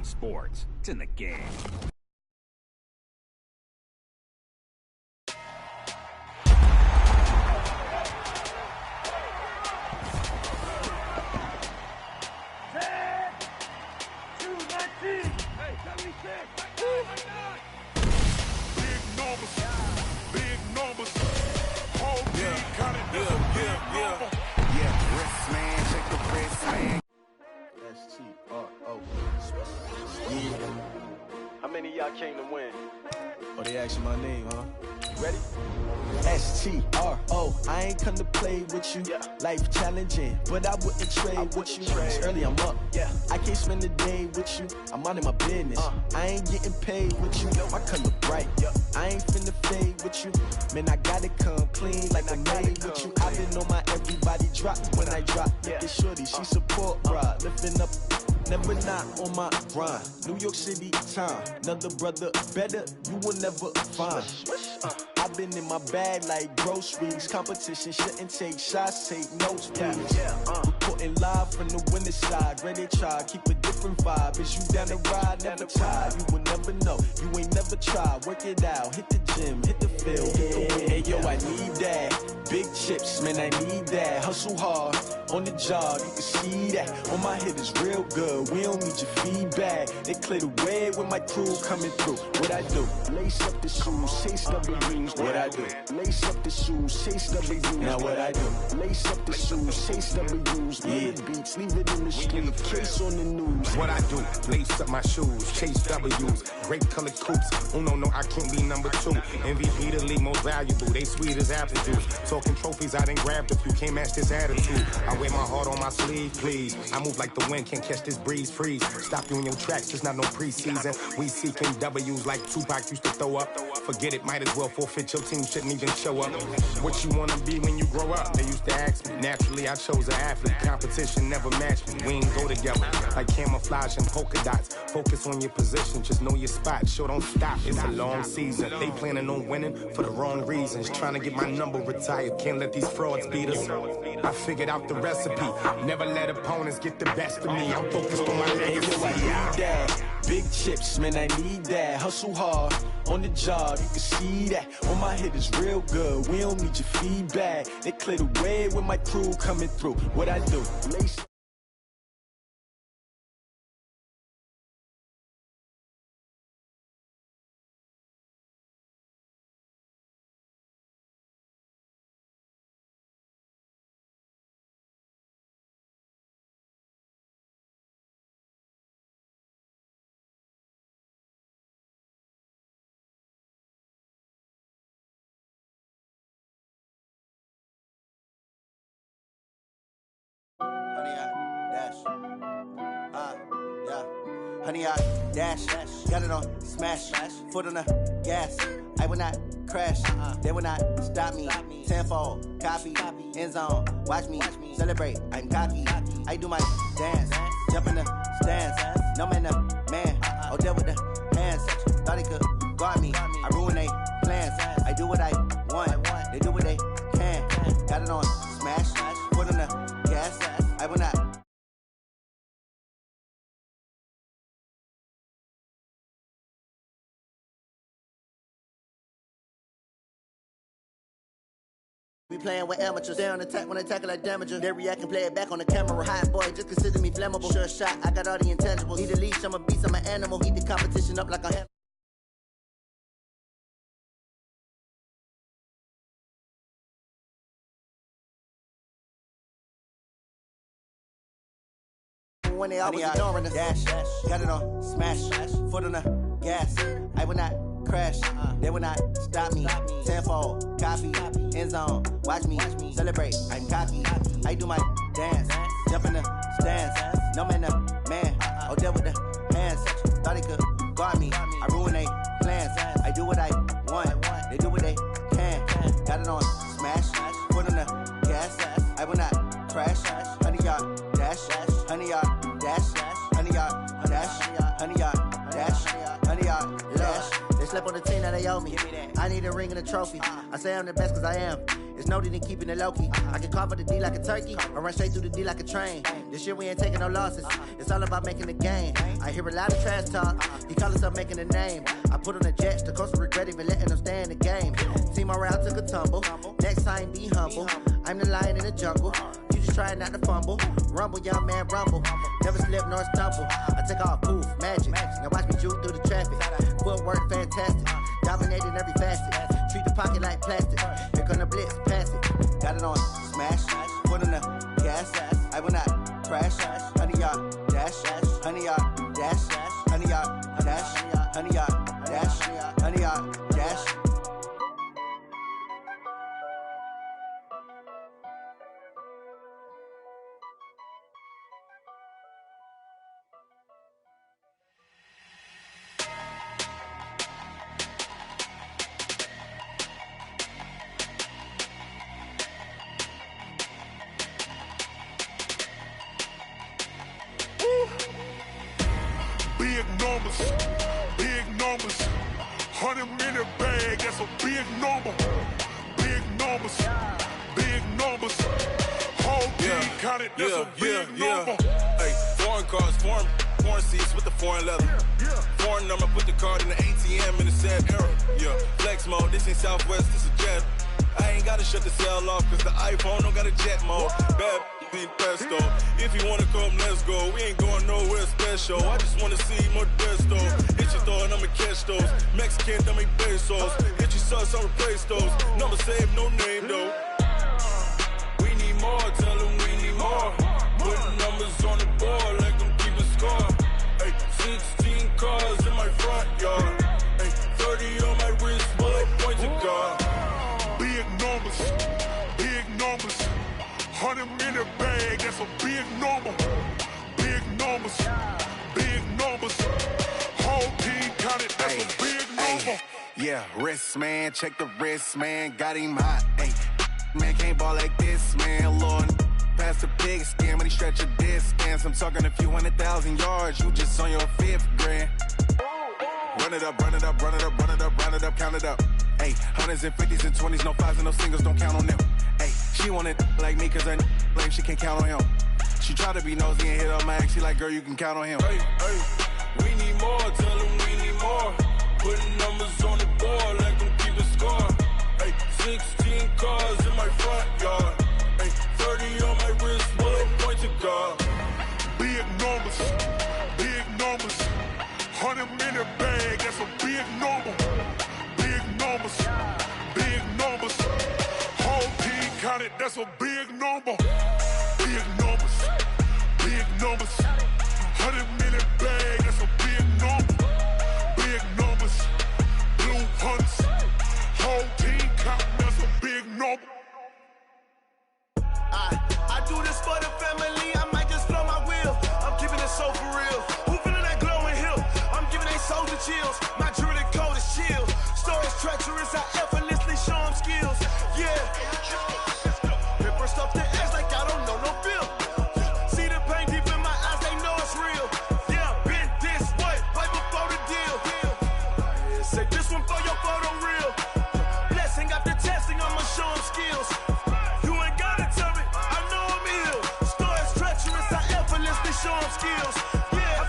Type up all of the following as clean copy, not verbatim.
sports. It's in the game. How many of y'all came to win? Oh, they asking my name, huh? Ready? S-T-R-O, I ain't come to play with you. Life challenging, but I wouldn't trade with you. It's early, I'm up. I can't spend the day with you. I'm minding my business. I ain't getting paid with you. My color bright. I ain't finna fade with you. Man, I gotta come clean like I made with you. I've been on my everybody drop when I drop. Look at shorty, she support, bruh. Lifting up. Never not on my grind. New York City time. Another brother better, you will never find. I've been in my bag like groceries. Competition shouldn't take shots, take notes, please. Reporting live from the winning side. Ready to try, keep a different vibe. Is you down the ride, never tired. You will never know, you ain't never tried. Work it out, hit the gym, hit the field, hit the win. Hey yo, I need that. Big chips, man, I need that. Hustle hard, on the job, you can see that. On my hit is real good, we don't need your feedback. They clear the way with my crew coming through. What I do? Lace up the shoes, chase double rings. What I do? Lace up the shoes, chase double U's. Now what I do? Lace up the shoes, chase double U's. Beats, leave it in the street, case on the news. What I do? Lace up my shoes, chase W's. Great colored coops. Oh no, I can't be number 2. MVP the league most valuable. They sweet as apple juice. Talking trophies, I done grabbed a few. Can't match this attitude. I wear my heart on my sleeve, please. I move like the wind, can't catch this breeze. Freeze. Stop you in your tracks, it's not no preseason. We seeking W's like Tupac used to throw up. Forget it, might as well forfeit. Your team shouldn't even show up. What you wanna be when you grow up? They used to ask me. Naturally, I chose an athlete. Competition never matched me. We ain't go together like camouflage and polka dots. Focus on your position, just know your spot. Sure, don't stop. It's a long season. They planning on winning for the wrong reasons. Trying to get my number retired. Can't let these frauds beat us. I figured out the recipe. Never let opponents get the best of me. I'm focused on my legacy. I need that. Big chips, man, I need that. Hustle hard, on the job, you can see that. On my hit is real good, we don't need your feedback. They clear the way with my crew coming through. What I do? Lace. Honey, I dash, got it on smash, foot on the gas. I will not crash, they will not stop me. Tenfold, copy, end zone, watch me celebrate. I'm cocky, I do my dance, jump in the stands. No man, man, oh there with the hands. Thought he could guard me, I ruin they plans. I do what I want, they do what they can. Got it on smash, foot on the gas. I will not. We playing with amateurs. They on attack when I tackle like damager. They react and play it back on the camera. Hot boy, just consider me flammable. Sure shot, I got all the intangibles. Need a leash, I'm a beast, I'm an animal. Eat the competition up like a ham. When they always ignoring the dash, got it on smash, foot on the gas. I will not crash, they will not stop me. Tenfold, copy, end zone, watch me celebrate. I'm cocky, I do my dance, jump in the stands. No man, man, oh there with the hands. Thought he could guard me, I ruin they plans. I do what I want, they do what they can. Got it on smash, foot on the gas. I will not crash, honey yard dash, honey yard dash, honey yard dash, honey yard dash, honey yard dash. They slept on the team that they owe me. I need a ring and a trophy. I say I'm the best cause I am. It's Niggas know they ain't keeping it low-key. I can carve up the D like a turkey, or run straight through the D like a train. This year we ain't taking no losses. It's all about making a game. I hear a lot of trash talk. He call himself making a name. I put on the Jets, the coach will regret even letting them stay in the game. Team around took a tumble. Next time be humble. I'm the lion in the jungle. You just trying not to fumble. Rumble, young man, rumble. Never slip nor stumble. I take off, poof, magic. Now watch me juke through the traffic. Footwork fantastic. Dominating every facet. Treat the pocket like plastic. Here come the blitz, pass it. Got it on smash. Put in the gas. I will not crash. 100-yard dash. 100-yard dash. 100-yard dash. 100-yard dash. 100-yard dash. Big numbers, 100-minute bag, that's a big number. Big numbers, whole team counted, that's a big number. Hey, foreign cars, foreign seats with the foreign leather. Foreign number, put the card in the ATM in the sad era. Yeah, flex mode, this ain't Southwest, this a jet. I ain't gotta shut the cell off, cause the iPhone don't got a jet mode. Bad ain't pesto. If you wanna come, let's go. We ain't going nowhere special. I just wanna see more pesto. Hit your thought, I'ma catch those. Mexican, dummy pesos. Hit your sus, I'll replace those. Number saved, no name though. We need more, tell them we need more. Putting numbers on the board like I'm keeping score. Hey, 16 cars in my front yard. Hey, 30 on my wrist, bullet point to God. Big numbers, 100-minute bag, that's a big number. Big numbers, whole team counted, that's a big number. Yeah, wrist, man, check the wrist, man, got him hot. Hey, man, can't ball like this, man, Lord. Past the pig skin, but he stretch a distance. I'm talking a few 100,000 yards, you just on your 5th grand. Run it up, count it up. Hey, 100s and 50s and 20s, no 5s and no singles, don't count on them. Hey, she want it like me, cause her blame, she can't count on him. She try to be nosy and hit up my ex, she like, girl, you can count on him. Hey, we need more, tell them we need more. Putting numbers on the board like I'm keeping score. Hey, 16 cars in my front yard. Hey, 30 on my wrist, bullet point to God. Big numbers, 100-minute bag, that's a big number. Big numbers, whole team counted, that's a big number. Big numbers, 100-minute bag, that's a big number. Big numbers, blue hunts, whole team counting, that's a big number. I do this for the family, I might just blow my wheel. I'm keeping it so for real. Who feeling that glowing hill? I'm giving they soldier chills. My jewelry code is chill. Stories treacherous, I effortlessly show them skills. Yeah. Paper stuff the edge like I don't know no bill. See the pain deep in my eyes, they know it's real. Yeah, been this way before the deal. Say this one for your photo reel. Blessing after testing, I'ma show them skills. You ain't gotta tell me, I know I'm ill. Stories treacherous, I effortlessly show them skills. Yeah,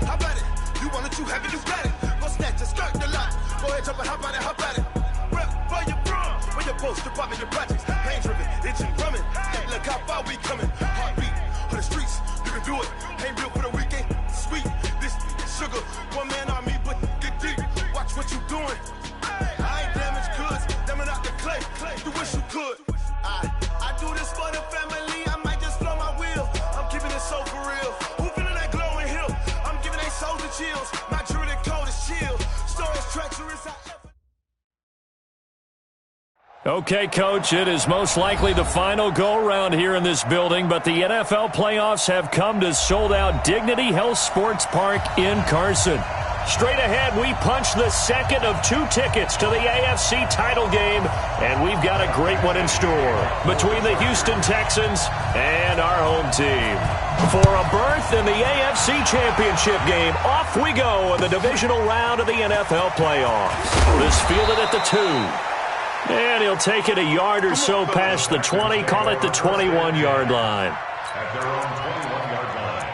how about it? You want it, you have it, you got it. Go snatch it, skirt the lot. Go ahead, jump it, hop on it. Rep for your bra, where your post, your poppin', your projects. Pain driven, itching, drumming. Hey, look how far we coming. Heartbeat on the streets, you can do it. Ain't built for the weekend, sweet. This sugar, one man army, but get deep. Watch what you doing. I ain't damaged goods, damn out the clay. You wish you could. I do this for the family, I might just blow my wheel. I'm keeping it so for real. Who feeling that glowing hill? I'm giving they soldier chills. My jewelry code is chill. Stories treacherous, Okay, Coach, it is most likely the final go-around here in this building, but the NFL playoffs have come to sold-out Dignity Health Sports Park in Carson. Straight ahead, we punch the second of 2 tickets to the AFC title game, and we've got a great one in store between the Houston Texans and our home team. For a berth in the AFC Championship game, off we go in the divisional round of the NFL playoffs. This fielded at the 2. And he'll take it a yard or so past the 20, call it the 21-yard line. At their own 21-yard line.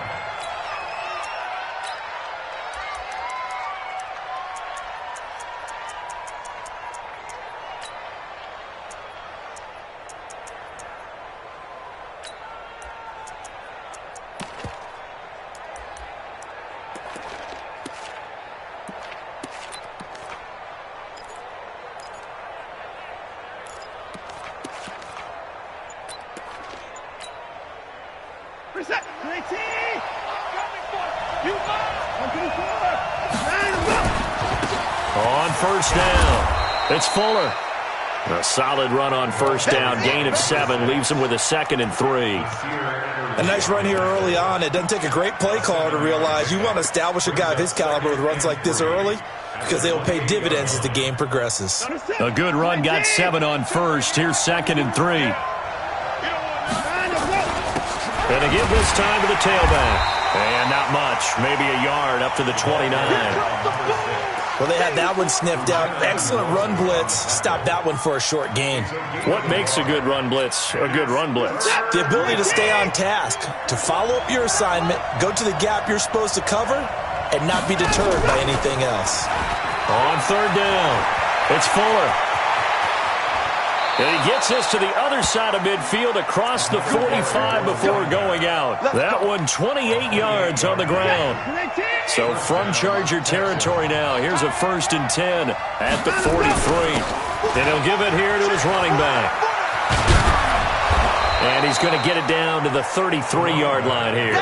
On first down, it's Fuller. A solid run on first down, gain of 7, leaves him with a 2nd and 3. A nice run here early on. It doesn't take a great play caller to realize you want to establish a guy of his caliber with runs like this early because they will pay dividends as the game progresses. A good run, got 7 on first. Here's 2nd and 3. And again this time to the tailback. And not much, maybe a yard up to the 29. Well, they had that one sniffed out. Excellent run blitz. Stop that one for a short gain. What makes a good run blitz a good run blitz? The ability to stay on task, to follow up your assignment, go to the gap you're supposed to cover, and not be deterred by anything else. On third down, it's Fuller. And he gets this to the other side of midfield across the 45 before going out. That one 28 yards on the ground. So from Charger territory now, here's a 1st and 10 at the 43. And he'll give it here to his running back. And he's going to get it down to the 33-yard line here.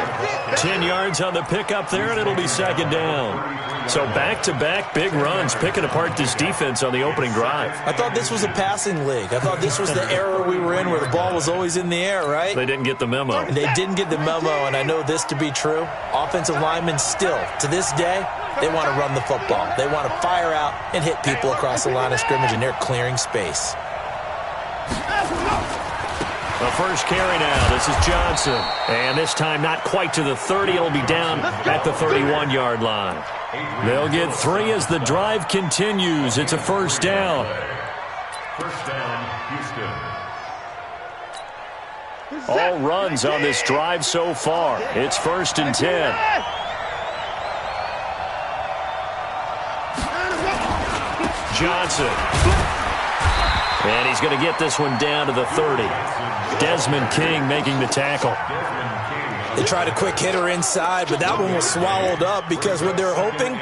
10 yards on the pickup there, and it'll be 2nd down. So back-to-back big runs, picking apart this defense on the opening drive. I thought this was a passing league. I thought this was the era we were in where the ball was always in the air, right? They didn't get the memo. They didn't get the memo, and I know this to be true. Offensive linemen still, to this day, they want to run the football. They want to fire out and hit people across the line of scrimmage, and they're clearing space. The first carry now. This is Johnson. And this time not quite to the 30. It'll be down at the 31-yard line. They'll get 3 as the drive continues. It's a 1st down. First down, Houston. All runs on this drive so far. It's 1st and 10. Johnson. And he's going to get this one down to the 30. Desmond King making the tackle. They tried a quick hitter inside, but that one was swallowed up because what they're hoping,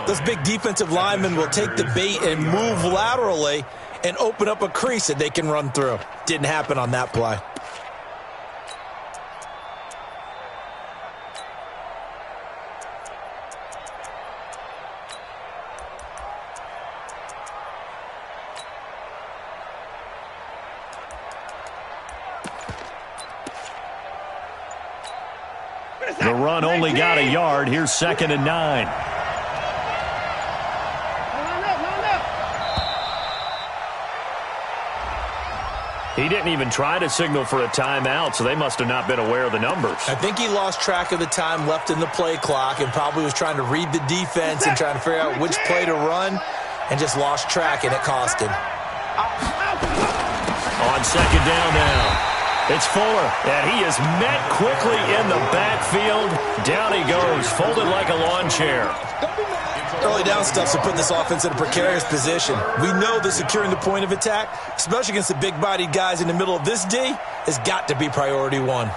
those big defensive linemen will take the bait and move laterally and open up a crease that they can run through. Didn't happen on that play. The run only got a yard. Here's 2nd and 9. He didn't even try to signal for a timeout, so they must have not been aware of the numbers. I think he lost track of the time left in the play clock and probably was trying to read the defense and trying to figure out which play to run and just lost track, and it cost him. On 2nd down now. It's Fuller, and he is met quickly in the backfield. Down he goes, folded like a lawn chair. Early down stuff to put this offense in a precarious position. We know that securing the point of attack, especially against the big-bodied guys in the middle of this D, has got to be priority 1.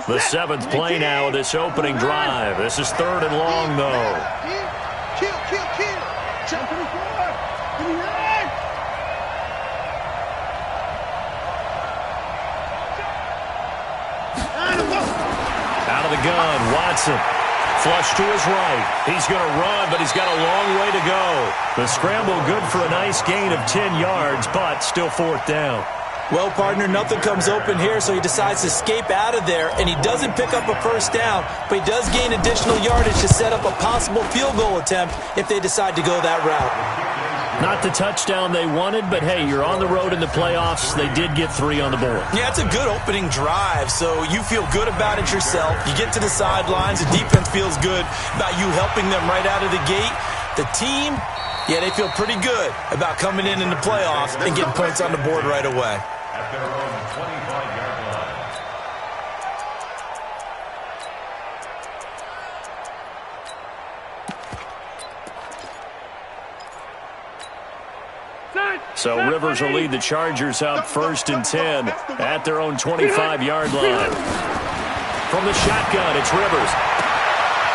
The 7th play now of this opening drive. This is 3rd and long, though. Out of the gun, Watson. Flush to his right. He's going to run, but he's got a long way to go. The scramble good for a nice gain of 10 yards, but still 4th down. Well, partner, nothing comes open here, so he decides to escape out of there, and he doesn't pick up a 1st down, but he does gain additional yardage to set up a possible field goal attempt if they decide to go that route. Not the touchdown they wanted, but hey, you're on the road in the playoffs. They did get 3 on the board. Yeah, it's a good opening drive, so you feel good about it yourself. You get to the sidelines, the defense feels good about you helping them right out of the gate. The team, yeah, they feel pretty good about coming in the playoffs and getting points on the board right away. At their own 25-yard line. So Rivers will lead the Chargers out 1st and 10 at their own 25-yard line. From the shotgun, it's Rivers.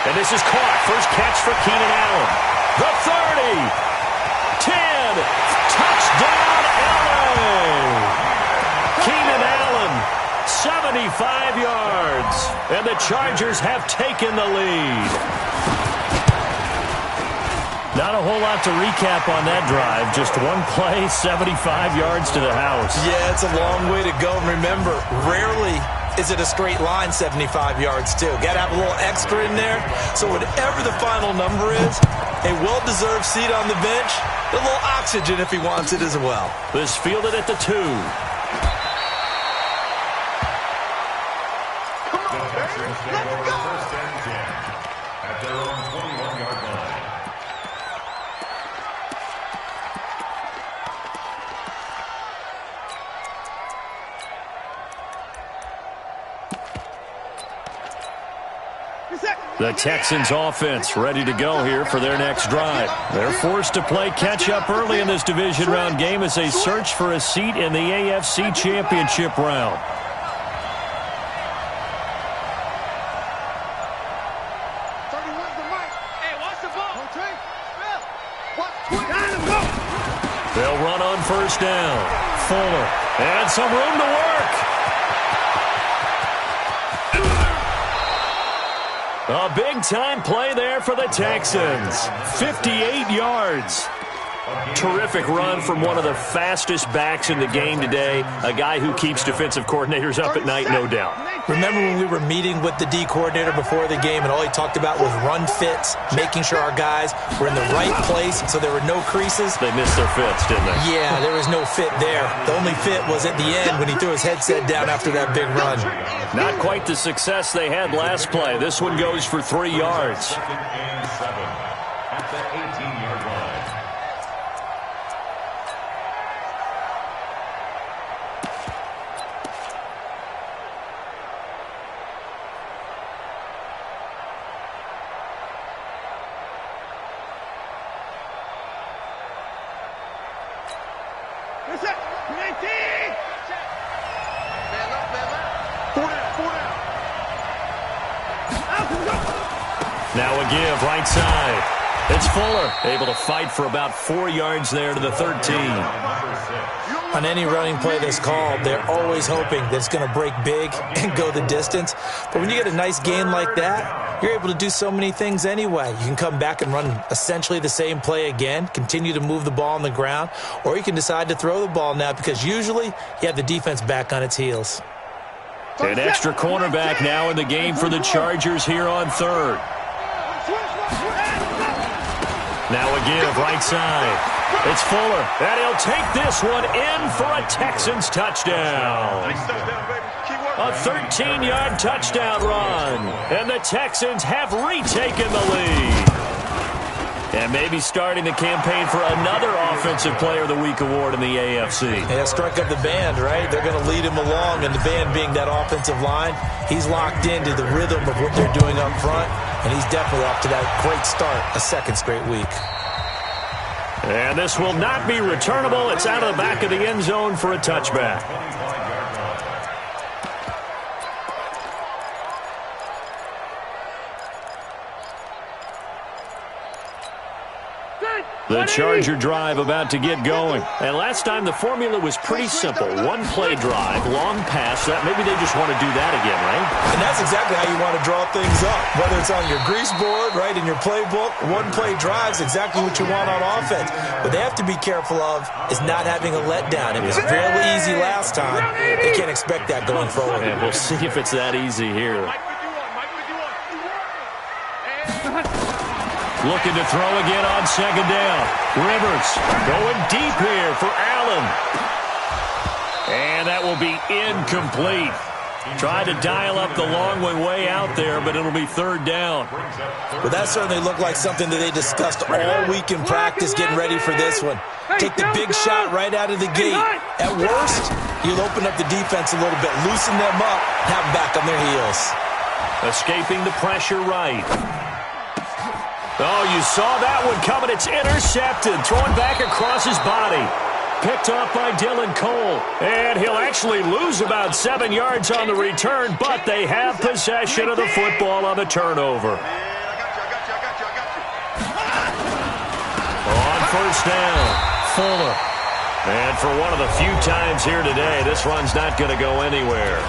And this is caught. First catch for Keenan Allen. The 30. 10. Touchdown, Allen. Keenan Allen, 75 yards. And the Chargers have taken the lead. Not a whole lot to recap on that drive. Just one play, 75 yards to the house. Yeah, it's a long way to go. And remember, rarely is it a straight line 75 yards, too. Got to have a little extra in there. So whatever the final number is, a well-deserved seat on the bench, a little oxygen if he wants it as well. This fielded at the 2. The Texans take over 1st and 10 at their own 21-yard line. The Texans offense ready to go here for their next drive. They're forced to play catch-up early in this division round game as they search for a seat in the AFC Championship round. They'll run on 1st down. Fuller, and some room to work. A big-time play there for the Texans. 58 yards. Terrific run from one of the fastest backs in the game today. A guy who keeps defensive coordinators up at night, no doubt. Remember when we were meeting with the D coordinator before the game and all he talked about was run fits, making sure our guys were in the right place so there were no creases? They missed their fits, didn't they? Yeah, there was no fit there. The only fit was at the end when he threw his headset down after that big run. Not quite the success they had last play. This one goes for 3 yards. 2nd and 7 at the 18-yard line. Now a give, right side. It's Fuller, able to fight for about 4 yards there to the 13. On any running play that's called, they're always hoping that it's going to break big and go the distance. But when you get a nice gain like that, you're able to do so many things anyway. You can come back and run essentially the same play again, continue to move the ball on the ground, or you can decide to throw the ball now because usually you have the defense back on its heels. An extra cornerback now in the game for the Chargers here on 3rd. Now a give, right side. It's Fuller, and he'll take this one in for a Texans touchdown. A 13-yard touchdown run, and the Texans have retaken the lead. And maybe starting the campaign for another Offensive Player of the Week award in the AFC. Yeah, strike up the band, right? They're going to lead him along, and the band being that offensive line, he's locked into the rhythm of what they're doing up front, and he's definitely off to that great start, a 2nd straight week. And this will not be returnable. It's out of the back of the end zone for a touchback. The Charger drive about to get going. And last time the formula was pretty simple. One play drive, long pass. That maybe they just want to do that again, right? And that's exactly how you want to draw things up. Whether it's on your grease board, right, in your playbook, one play drive is exactly what you want on offense. What they have to be careful of is not having a letdown. It was fairly easy last time. They can't expect that going forward. And we'll see if it's that easy here. Looking to throw again on 2nd down. Rivers going deep here for Allen. And that will be incomplete. Tried to dial up the long way out there, but it'll be third down. But that certainly looked like something that they discussed all week in practice getting ready for this one. Take the big shot right out of the gate. At worst, you'll open up the defense a little bit, loosen them up, have them back on their heels. Escaping the pressure right. Oh, you saw that one coming. It's intercepted. Thrown back across his body. Picked off by Dylan Cole. And he'll actually lose about 7 yards on the return, but they have possession of the football on the turnover. On first down, Fuller. And for one of the few times here today, this run's not going to go anywhere.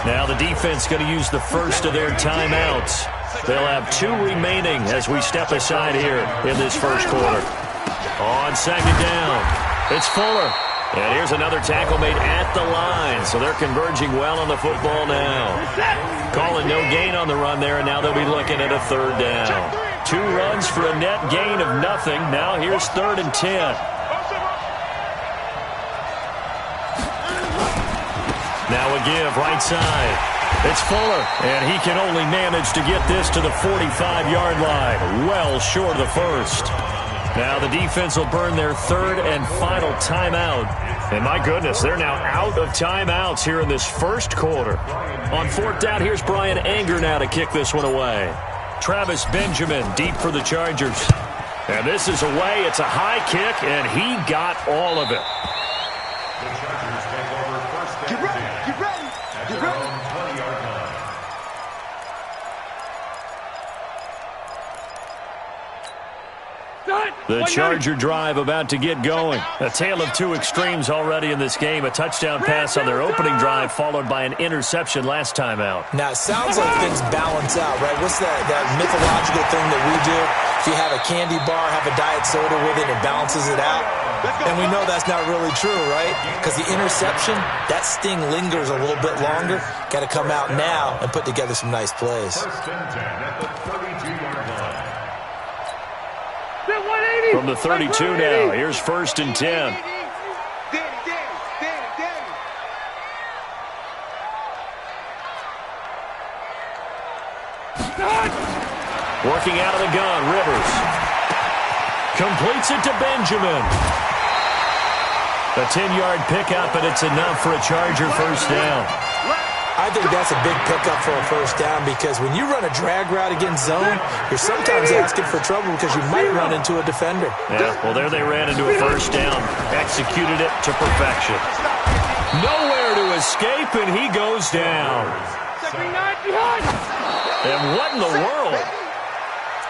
Now the defense going to use the first of their timeouts. They'll have 2 remaining as we step aside here in this first quarter. On second down. It's Fuller. And here's another tackle made at the line. So they're converging well on the football now. Calling no gain on the run there, and now they'll be looking at a third down. 2 runs for a net gain of nothing. Now here's 3rd and 10. Now a give right side. It's Fuller, and he can only manage to get this to the 45-yard line. Well short of the first. Now the defense will burn their 3rd and final timeout. And my goodness, they're now out of timeouts here in this first quarter. On 4th down, here's Brian Anger now to kick this one away. Travis Benjamin deep for the Chargers. And this is away. It's a high kick, and he got all of it. The Chargers take over first down. Get ready. At their own 20-yard line. The Charger drive about to get going. A tale of 2 extremes already in this game. A touchdown pass on their opening drive followed by an interception last time out. Now, it sounds like things balance out, right? What's that mythological thing that we do? If you have a candy bar, have a diet soda with it, it balances it out. And we know that's not really true, right? Because the interception, that sting lingers a little bit longer. Got to come out now and put together some nice plays. First and 10 at the 32-yard line. From the 32 now, here's 1st and 10. Working out of the gun, Rivers. Completes it to Benjamin. A 10-yard pickup, and it's enough for a Charger first down. I think that's a big pickup for a first down because when you run a drag route against zone, you're sometimes asking for trouble because you might run into a defender. Yeah, well, there they ran into a first down. Executed it to perfection. Nowhere to escape, and he goes down. And what in the world?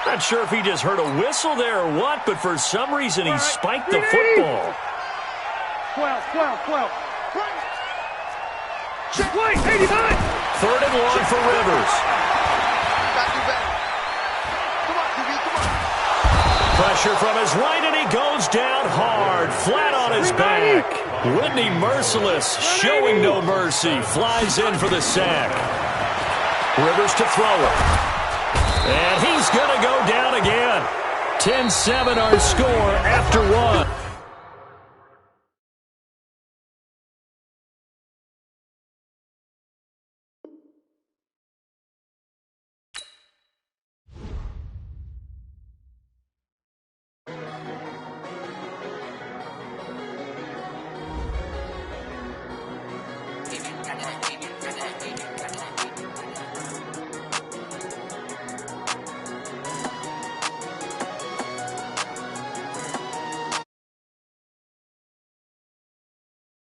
Not sure if he just heard a whistle there or what, but for some reason he spiked the football. 12. 89. 3rd and long for Rivers. Pressure from his right, and he goes down hard, flat on his back. Whitney Merciless, showing no mercy, flies in for the sack. Rivers to throw it. And he's going to go down again. 10-7 our score after 1.